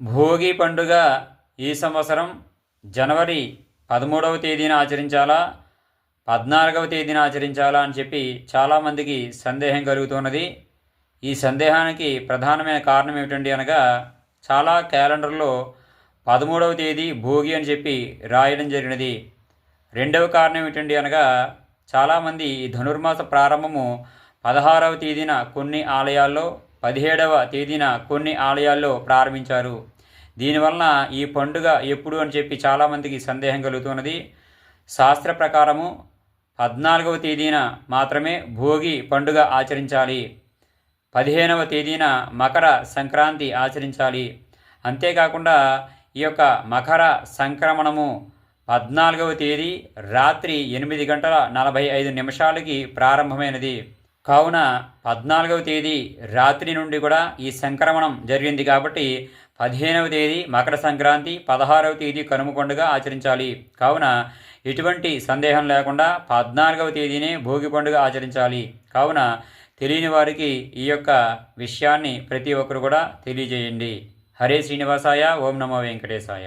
భోగి పండుగ ఈ సంవత్సరం జనవరి 13వ తేదీన ఆచరించాలా, 14వ తేదీన ఆచరించాలా అని చెప్పి చాలామందికి సందేహం కలుగుతున్నది. ఈ సందేహానికి ప్రధానమైన కారణం ఏమిటండి అనగా, చాలా క్యాలెండర్లో 13వ తేదీ భోగి అని చెప్పి రాయడం జరిగినది. రెండవ కారణం ఏమిటండి అనగా, చాలామంది ఈ ధనుర్మాస ప్రారంభము 16వ తేదీన కొన్ని ఆలయాల్లో, 17వ తేదీన కొన్ని ఆలయాల్లో ప్రారంభించారు. దీనివలన ఈ పండుగ ఎప్పుడు అని చెప్పి చాలామందికి సందేహం కలుగుతున్నది. శాస్త్ర ప్రకారము 14వ తేదీన మాత్రమే భోగి పండుగ ఆచరించాలి, 15వ తేదీన మకర సంక్రాంతి ఆచరించాలి. అంతేకాకుండా ఈ యొక్క మకర సంక్రమణము 14వ తేదీ రాత్రి 8:45 ప్రారంభమైనది. కావున 14వ తేదీ రాత్రి నుండి కూడా ఈ సంక్రమణం జరిగింది కాబట్టి 15వ తేదీ మకర సంక్రాంతి, 16వ తేదీ కనుమ పండుగ ఆచరించాలి. కావున ఎటువంటి సందేహం లేకుండా 14వ తేదీనే భోగి పండుగ ఆచరించాలి. కావున తెలియని వారికి ఈ యొక్క విషయాన్ని ప్రతి ఒక్కరు కూడా తెలియజేయండి. హరే శ్రీనివాసాయ, ఓం నమో వెంకటేశాయ.